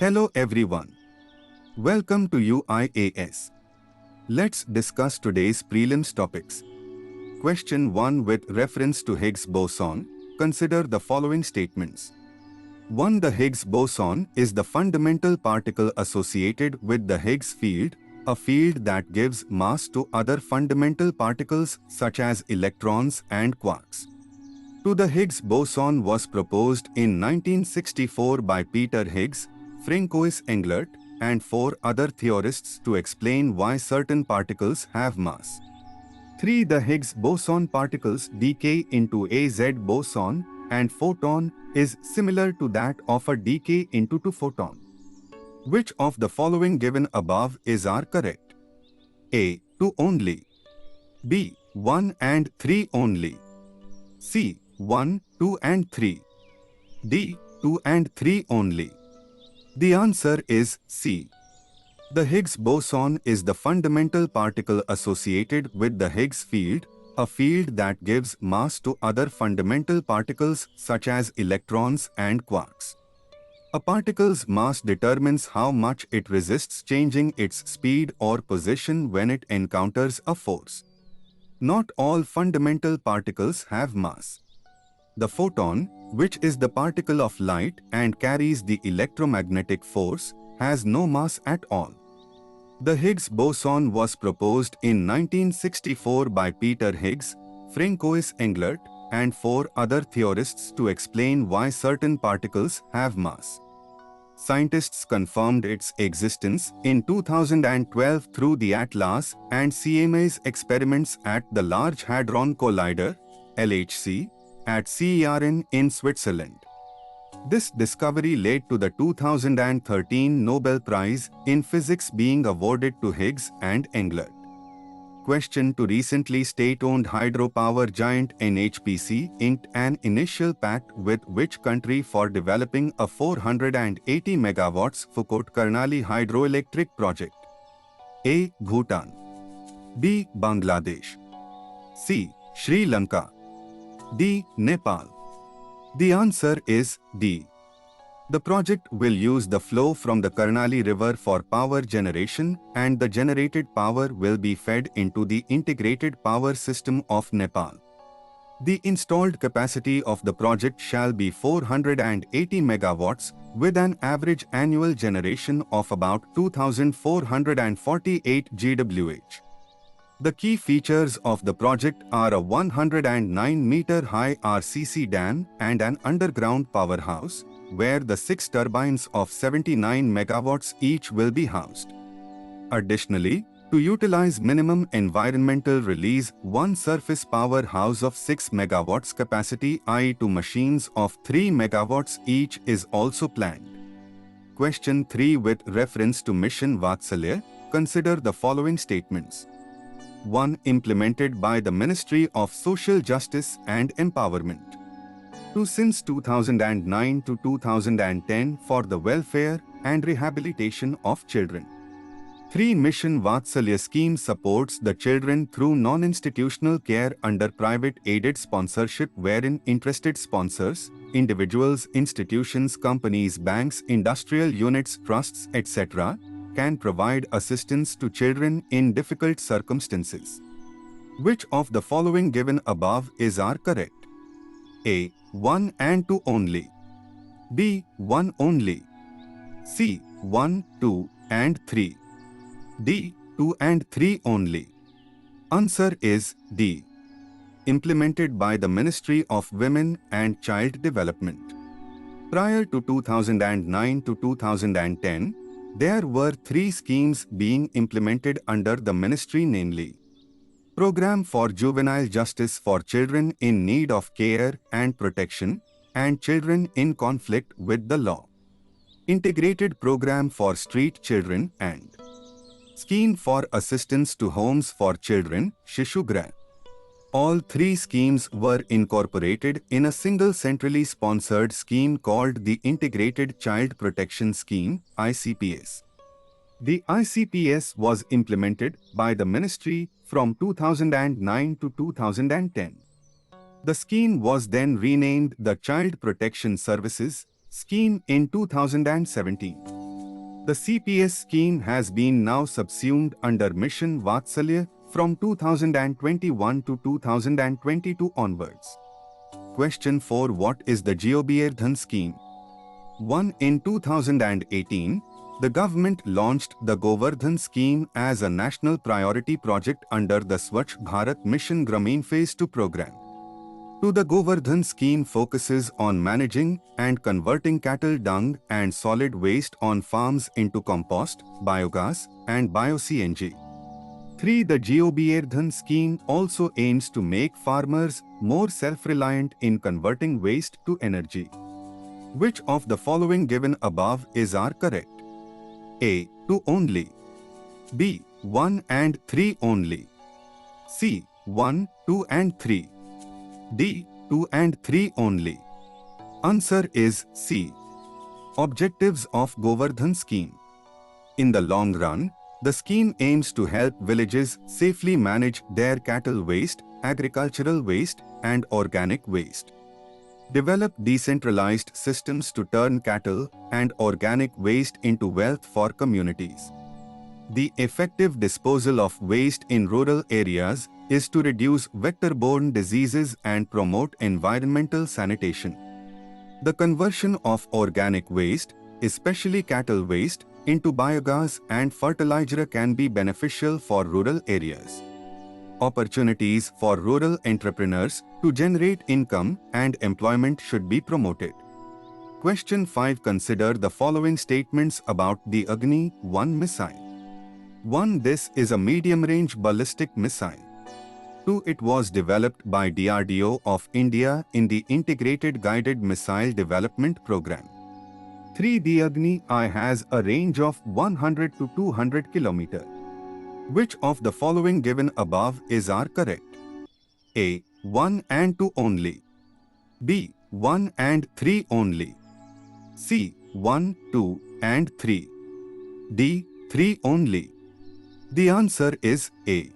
Hello everyone. Welcome to IAS. Let's discuss today's prelims topics. Question 1 with reference to Higgs boson. Consider the following statements. 1. The Higgs boson is the fundamental particle associated with the Higgs field, a field that gives mass to other fundamental particles such as electrons and quarks. 2. The Higgs boson was proposed in 1964 by Peter Higgs, Francois Englert, and 4 other theorists to explain why certain particles have mass. 3. The Higgs boson particles decay into a Z boson, and photon is similar to that of a decay into 2 photon. Which of the following given above is correct? A. 2 only. B. 1 and 3 only. C. 1, 2 and 3. D. 2 and 3 only. The answer is C. The Higgs boson is the fundamental particle associated with the Higgs field, a field that gives mass to other fundamental particles such as electrons and quarks. A particle's mass determines how much it resists changing its speed or position when it encounters a force. Not all fundamental particles have mass. The photon, which is the particle of light and carries the electromagnetic force, has no mass at all. The Higgs boson was proposed in 1964 by Peter Higgs, Francois Englert, and 4 other theorists to explain why certain particles have mass. Scientists confirmed its existence in 2012 through the ATLAS and CMA's experiments at the Large Hadron Collider, LHC, at CERN in Switzerland. This discovery led to the 2013 Nobel Prize in Physics being awarded to Higgs and Englert. Question 2. Recently state-owned hydropower giant NHPC inked an initial pact with which country for developing a 480 megawatts Fukot Karnali hydroelectric project? A. Bhutan. B. Bangladesh. C. Sri Lanka. D. Nepal. The answer is D. The project will use the flow from the Karnali River for power generation, and the generated power will be fed into the integrated power system of Nepal. The installed capacity of the project shall be 480 megawatts with an average annual generation of about 2,448 GWh. The key features of the project are a 109-meter high RCC dam and an underground powerhouse, where the 6 turbines of 79 megawatts each will be housed. Additionally, to utilize minimum environmental release, one surface powerhouse of 6 megawatts capacity, i.e. 2 machines of 3 megawatts each, is also planned. Question 3 with reference to Mission Vatsalya, consider the following statements. 1. Implemented by the Ministry of Social Justice and Empowerment. 2. Since 2009 to 2010 for the welfare and rehabilitation of children. 3. Mission Vatsalya scheme supports the children through non-institutional care under private aided sponsorship, wherein interested sponsors, individuals, institutions, companies, banks, industrial units, trusts, etc., can provide assistance to children in difficult circumstances. Which of the following given above is correct? A. 1 and 2 only. B. 1 only. C. 1, 2 and 3. D. 2 and 3 only. Answer is D. Implemented by the Ministry of Women and Child Development. Prior to 2009 to 2010, there were 3 schemes being implemented under the ministry, namely Program for Juvenile Justice for Children in Need of Care and Protection and Children in Conflict with the Law, Integrated Program for Street Children, and Scheme for Assistance to Homes for Children, Shishugrah. All 3 schemes were incorporated in a single centrally sponsored scheme called the Integrated Child Protection Scheme, ICPS. The ICPS was implemented by the ministry from 2009 to 2010. The scheme was then renamed the Child Protection Services Scheme in 2017. The CPS scheme has been now subsumed under Mission Vatsalya from 2021 to 2022 onwards. Question 4. What is the Jyotibardhan scheme? 1. In 2018, the government launched the Govardhan scheme as a national priority project under the Swachh Bharat Mission Gramin Phase 2 program. 2. The Govardhan scheme focuses on managing and converting cattle dung and solid waste on farms into compost, biogas, and bio-CNG. 3. The Jyotibardhan scheme also aims to make farmers more self-reliant in converting waste to energy. Which of the following given above are correct? A. 2 only. B. 1 and 3 only. C. 1, 2 and 3. D. 2 and 3 only. Answer is C. Objectives of Govardhan scheme. In the long run, the scheme aims to help villages safely manage their cattle waste, agricultural waste, and organic waste. Develop decentralized systems to turn cattle and organic waste into wealth for communities. The effective disposal of waste in rural areas is to reduce vector-borne diseases and promote environmental sanitation. The conversion of organic waste, especially cattle waste, into biogas and fertilizer can be beneficial for rural areas. Opportunities for rural entrepreneurs to generate income and employment should be promoted. Question 5. Consider the following statements about the Agni-1 missile. 1. This is a medium-range ballistic missile. 2. It was developed by DRDO of India in the Integrated Guided Missile Development Program. 3. The Agni-I has a range of 100 to 200 km. Which of the following given above are correct? A. 1 and 2 only. B. 1 and 3 only. C. 1, 2 and 3. D. 3 only. The answer is A.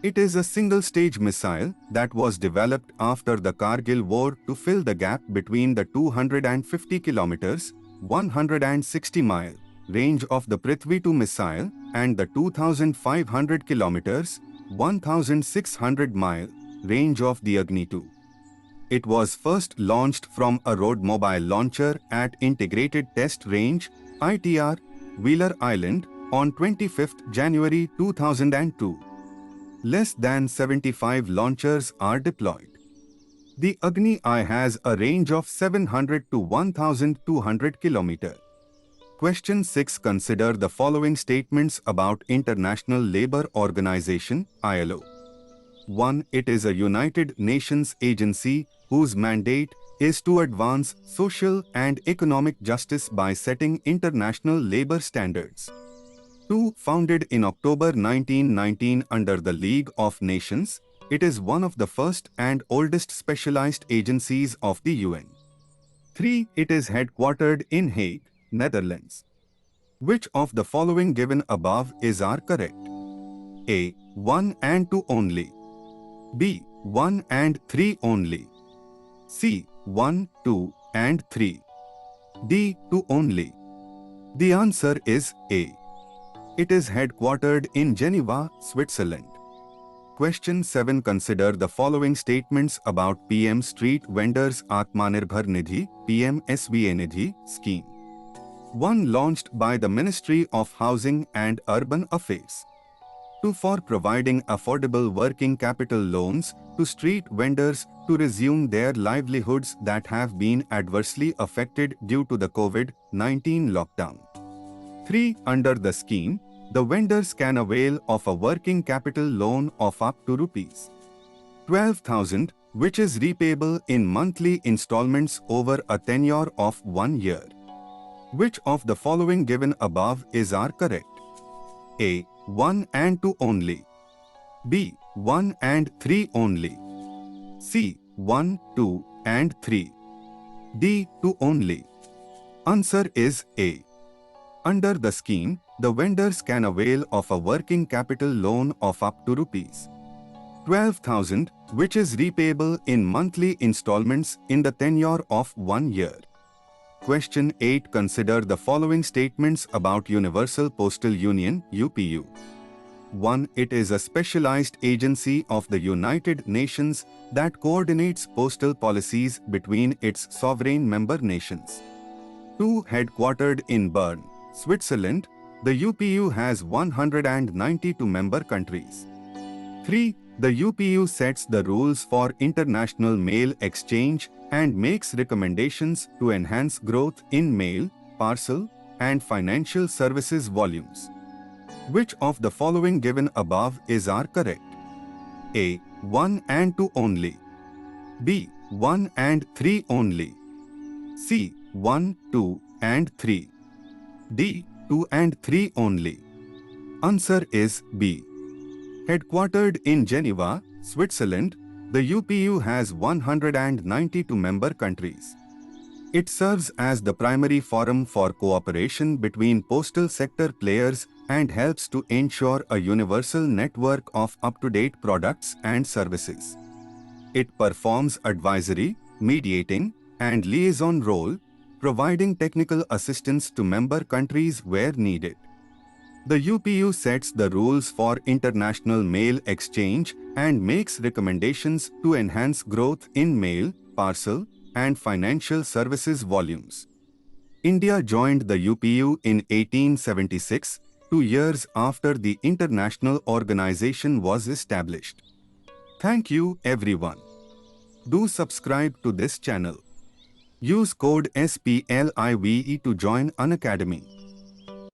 It is a single-stage missile that was developed after the Kargil War to fill the gap between the 250 km, 160 mile range of the Prithvi 2 missile and the 2500 km, 1600 mile range of the Agni 2. It was first launched from a road mobile launcher at Integrated Test Range, ITR, Wheeler Island on 25 January 2002. Less than 75 launchers are deployed. The Agni-I has a range of 700 to 1200 km. Question 6. Consider the following statements about International Labour Organization, ILO. 1. It is a United Nations agency whose mandate is to advance social and economic justice by setting international labour standards. 2. Founded in October 1919 under the League of Nations, it is one of the first and oldest specialized agencies of the UN. 3. It is headquartered in Hague, Netherlands. Which of the following given above are correct? A. 1 and 2 only. B. 1 and 3 only. C. 1, 2 and 3. D. 2 only. The answer is A. It is headquartered in Geneva, Switzerland. Question 7. Consider the following statements about PM Street Vendors Atmanirbhar Nidhi (PM-SVA Nidhi) scheme. 1. Launched by the Ministry of Housing and Urban Affairs. 2. For providing affordable working capital loans to street vendors to resume their livelihoods that have been adversely affected due to the COVID-19 lockdown. 3. Under the scheme, the vendors can avail of a working capital loan of up to Rs. 12,000, which is repayable in monthly installments over a tenure of 1 year. Which of the following given above are correct? A. 1 and 2 only. B. 1 and 3 only. C. 1, 2 and 3. D. 2 only. Answer is A. Under the scheme, the vendors can avail of a working capital loan of up to Rs. 12,000, which is repayable in monthly installments in the tenure of 1 year. Question 8. Consider the following statements about Universal Postal Union (UPU). 1. It is a specialized agency of the United Nations that coordinates postal policies between its sovereign member nations. 2. Headquartered in Bern, Switzerland, the UPU has 192 member countries. 3. The UPU sets the rules for international mail exchange and makes recommendations to enhance growth in mail, parcel, and financial services volumes. Which of the following given above are correct? A. 1 and 2 only. B. 1 and 3 only. C. 1, 2, and 3. D. 2 and 3 only. Answer is B. Headquartered in Geneva, Switzerland, the UPU has 192 member countries. It serves as the primary forum for cooperation between postal sector players and helps to ensure a universal network of up-to-date products and services. It performs advisory, mediating, and liaison role, providing technical assistance to member countries where needed. The UPU sets the rules for international mail exchange and makes recommendations to enhance growth in mail, parcel, and financial services volumes. India joined the UPU in 1876, 2 years after the international organization was established. Thank you, everyone. Do subscribe to this channel. Use code SPLIVE to join Unacademy.